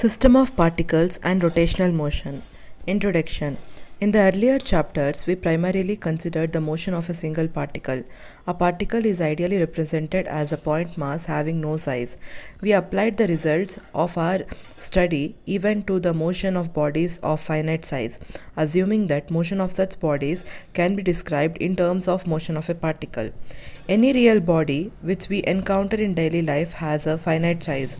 System of particles and rotational motion. Introduction. In the earlier chapters, we primarily considered the motion of a single particle. A particle is ideally represented as a point mass having no size. We applied the results of our study even to the motion of bodies of finite size, assuming that motion of such bodies can be described in terms of motion of a particle. Any real body which we encounter in daily life has a finite size.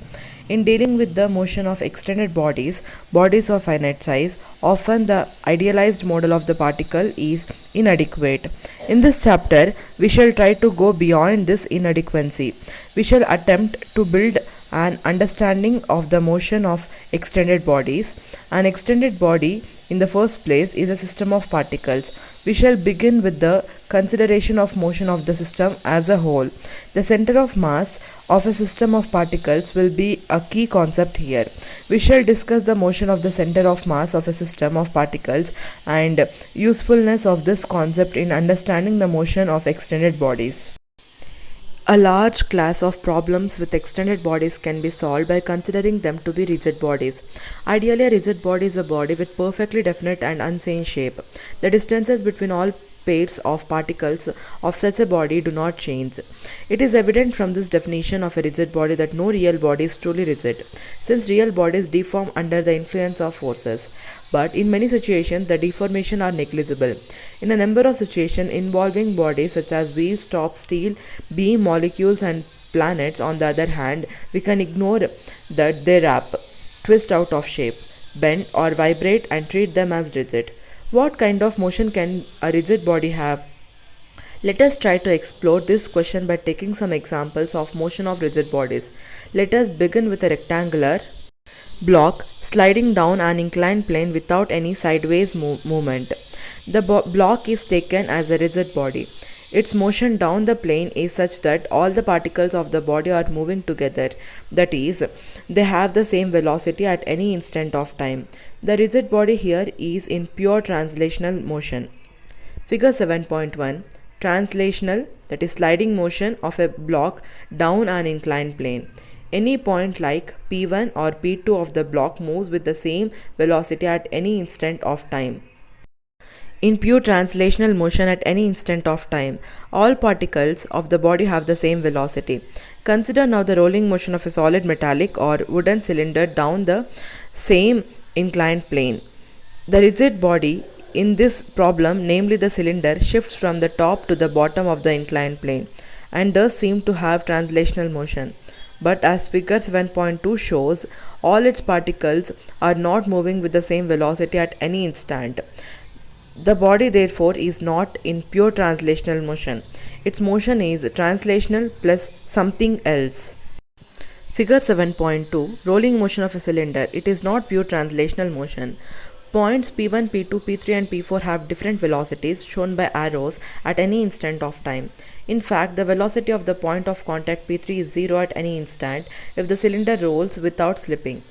In dealing with the motion of extended bodies, bodies of finite size, often the idealized model of the particle is inadequate. In this chapter, we shall try to go beyond this inadequacy. We shall attempt to build an understanding of the motion of extended bodies. An extended body, in the first place, is a system of particles. We shall begin with the consideration of motion of the system as a whole. The center of mass of a system of particles will be a key concept here. We shall discuss the motion of the center of mass of a system of particles and usefulness of this concept in understanding the motion of extended bodies. A large class of problems with extended bodies can be solved by considering them to be rigid bodies. Ideally, a rigid body is a body with perfectly definite and unchanged shape. The distances between all pairs of particles of such a body do not change. It is evident from this definition of a rigid body that no real body is truly rigid, since real bodies deform under the influence of forces. But in many situations, the deformation are negligible. In a number of situations involving bodies such as wheels, tops, steel, beam, molecules, and planets, on the other hand, we can ignore that they wrap, twist out of shape, bend, or vibrate and treat them as rigid. What kind of motion can a rigid body have? Let us try to explore this question by taking some examples of motion of rigid bodies. Let us begin with a rectangular block sliding down an inclined plane without any sideways movement. The block is taken as a rigid body. Its motion down the plane is such that all the particles of the body are moving together, that is, they have the same velocity at any instant of time. The rigid body here is in pure translational motion. Figure 7.1. Translational, that is sliding motion of a block down an inclined plane. Any point like P1 or P2 of the block moves with the same velocity at any instant of time. In pure translational motion at any instant of time, all particles of the body have the same velocity. Consider now the rolling motion of a solid metallic or wooden cylinder down the same inclined plane. The rigid body in this problem, namely the cylinder, shifts from the top to the bottom of the inclined plane and thus seem to have translational motion. But as figure 7.2 shows, all its particles are not moving with the same velocity at any instant. The body therefore is not in pure translational motion. Its motion is translational plus something else. Figure 7.2. Rolling motion of a cylinder. It is not pure translational motion. Points P1, P2, P3 and P4 have different velocities shown by arrows at any instant of time. In fact, the velocity of the point of contact P3 is 0 at any instant if the cylinder rolls without slipping.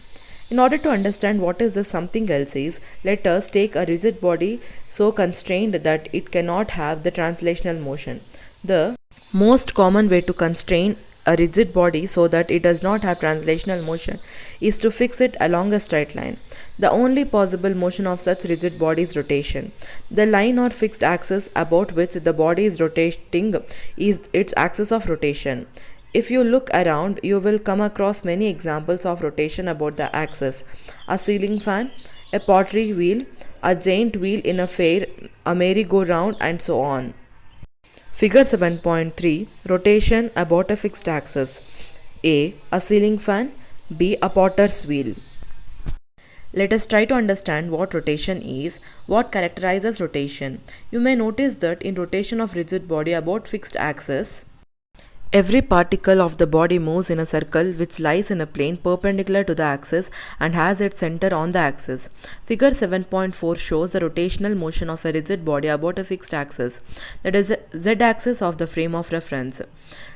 In order to understand what is the something else is, let us take a rigid body so constrained that it cannot have the translational motion. The most common way to constrain a rigid body so that it does not have translational motion is to fix it along a straight line. The only possible motion of such rigid body is rotation. The line or fixed axis about which the body is rotating is its axis of rotation. If you look around, you will come across many examples of rotation about the axis: a ceiling fan, a pottery wheel, a giant wheel in a fair, a merry-go-round, and so on. Figure 7.3. Rotation about a fixed axis. A ceiling fan. B. A potter's wheel. Let us try to understand what rotation is, what characterizes rotation. You may notice that in rotation of rigid body about fixed axis, every particle of the body moves in a circle which lies in a plane perpendicular to the axis and has its center on the axis. Figure 7.4 shows the rotational motion of a rigid body about a fixed axis, that is the z-axis of the frame of reference.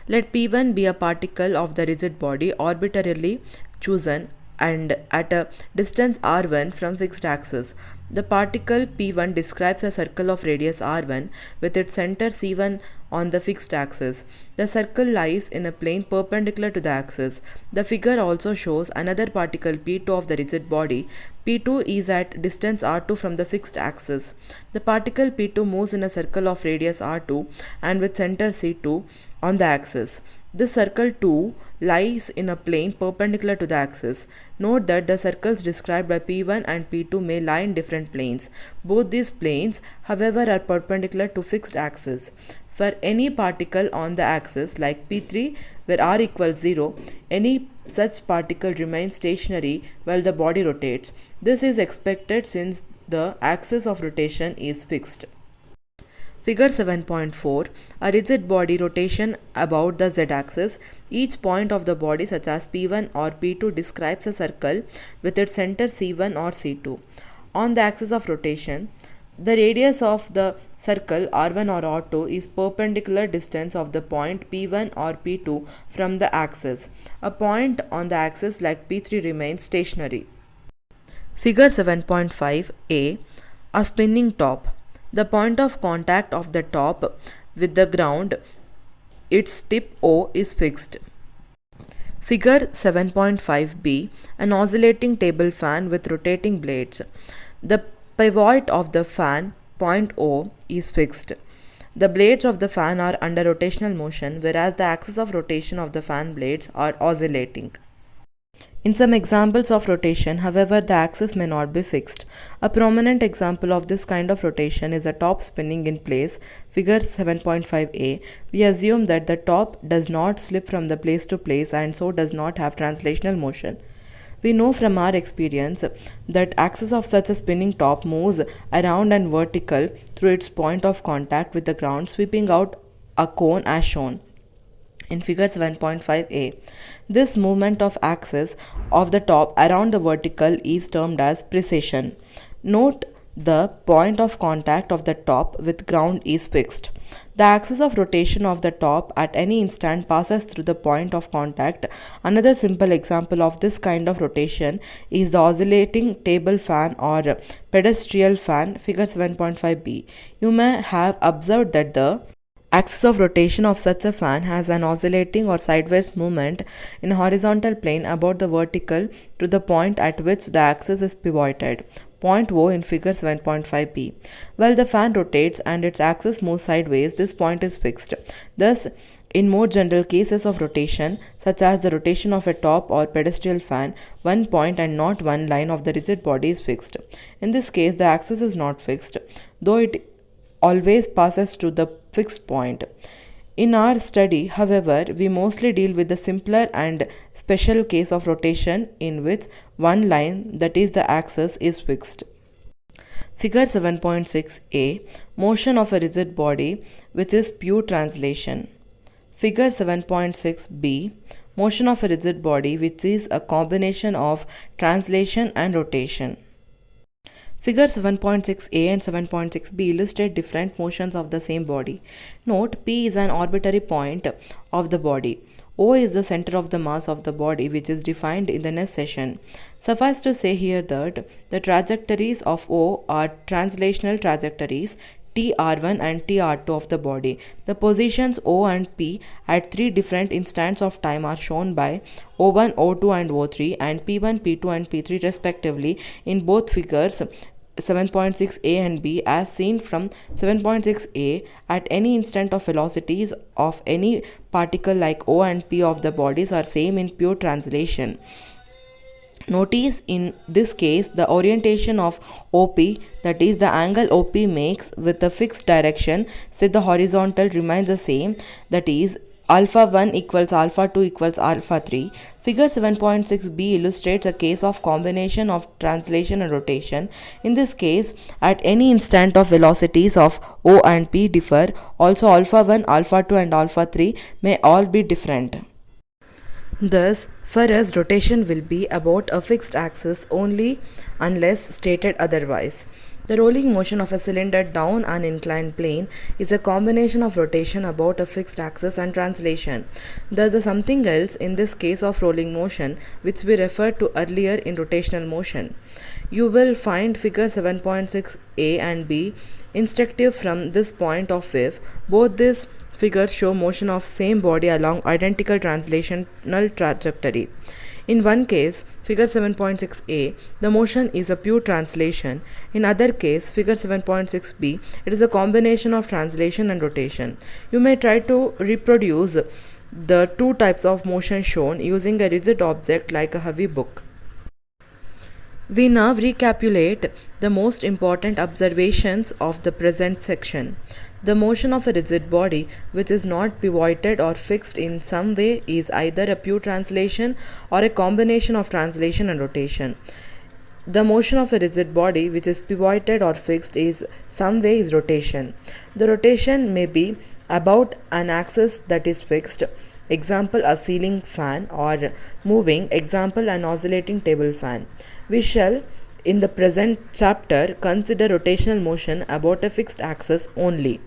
Let P1 be a particle of the rigid body arbitrarily chosen and at a distance r1 from fixed axis. The particle p1 describes a circle of radius r1 with its center c1 on the fixed axis. The circle lies in a plane perpendicular to the axis. The figure also shows another particle p2 of the rigid body. p2 is at distance r2 from the fixed axis. The particle p2 moves in a circle of radius r2 and with center c2 on the axis. This circle 2 lies in a plane perpendicular to the axis. Note that the circles described by P1 and P2 may lie in different planes. Both these planes, however, are perpendicular to fixed axis. For any particle on the axis like P3 where r equals 0, any such particle remains stationary while the body rotates. This is expected since the axis of rotation is fixed. Figure 7.4. A rigid body rotation about the z-axis. Each point of the body such as P1 or P2 describes a circle with its center C1 or C2. On the axis of rotation, the radius of the circle R1 or R2 is perpendicular distance of the point P1 or P2 from the axis. A point on the axis like P3 remains stationary. Figure 7.5a. A spinning top. The point of contact of the top with the ground, its tip O, is fixed. Figure 7.5b. An oscillating table fan with rotating blades. The pivot of the fan, point O, is fixed. The blades of the fan are under rotational motion, whereas the axis of rotation of the fan blades are oscillating. In some examples of rotation, however, the axis may not be fixed. A prominent example of this kind of rotation is a top spinning in place, figure 7.5a. We assume that the top does not slip from the place to place and so does not have translational motion. We know from our experience that axis of such a spinning top moves around and vertical through its point of contact with the ground, sweeping out a cone as shown in figure 7.5a. This movement of axis of the top around the vertical is termed as precession. Note the point of contact of the top with ground is fixed. The axis of rotation of the top at any instant passes through the point of contact. Another simple example of this kind of rotation is the oscillating table fan or pedestal fan, figure 7.5b. You may have observed that the axis of rotation of such a fan has an oscillating or sideways movement in a horizontal plane about the vertical to the point at which the axis is pivoted, point O in figure 7.5b. While the fan rotates and its axis moves sideways, this point is fixed. Thus, in more general cases of rotation, such as the rotation of a top or pedestal fan, one point and not one line of the rigid body is fixed. In this case, the axis is not fixed, though it always passes to the fixed point. In our study, however, we mostly deal with the simpler and special case of rotation in which one line, that is the axis, is fixed. Figure 7.6a. Motion of a rigid body, which is pure translation. Figure 7.6b. Motion of a rigid body, which is a combination of translation and rotation. Figure 7.6a and 7.6b illustrate different motions of the same body. Note, P is an arbitrary point of the body. O is the center of the mass of the body, which is defined in the next session. Suffice to say here that the trajectories of O are translational trajectories TR1 and TR2 of the body. The positions O and P at three different instants of time are shown by O1, O2 and O3 and P1, P2 and P3 respectively in both figures 7.6a and b. As seen from 7.6a, at any instant of velocities of any particle like O and P of the bodies are same in pure translation. Notice in this case the orientation of OP, that is the angle OP makes with a fixed direction, say the horizontal, remains the same, that is alpha 1 equals alpha 2 equals alpha 3. Figure 7.6b illustrates a case of combination of translation and rotation. In this case, at any instant of velocities of O and P differ, also alpha 1, alpha 2 and alpha 3 may all be different. Thus, for us, rotation will be about a fixed axis only unless stated otherwise. The rolling motion of a cylinder down an inclined plane is a combination of rotation about a fixed axis and translation. There's a something else in this case of rolling motion which we referred to earlier in rotational motion. You will find figure 7.6a and b instructive from this point of view. Both these figures show motion of same body along identical translational trajectory. In one case, figure 7.6a, the motion is a pure translation. In other case, figure 7.6b, it is a combination of translation and rotation. You may try to reproduce the two types of motion shown using a rigid object like a heavy book. We now recapitulate the most important observations of the present section. The motion of a rigid body which is not pivoted or fixed in some way is either a pure translation or a combination of translation and rotation. The motion of a rigid body which is pivoted or fixed is some way is rotation. The rotation may be about an axis that is fixed, example a ceiling fan, or moving, example an oscillating table fan. We shall in the present chapter consider rotational motion about a fixed axis only.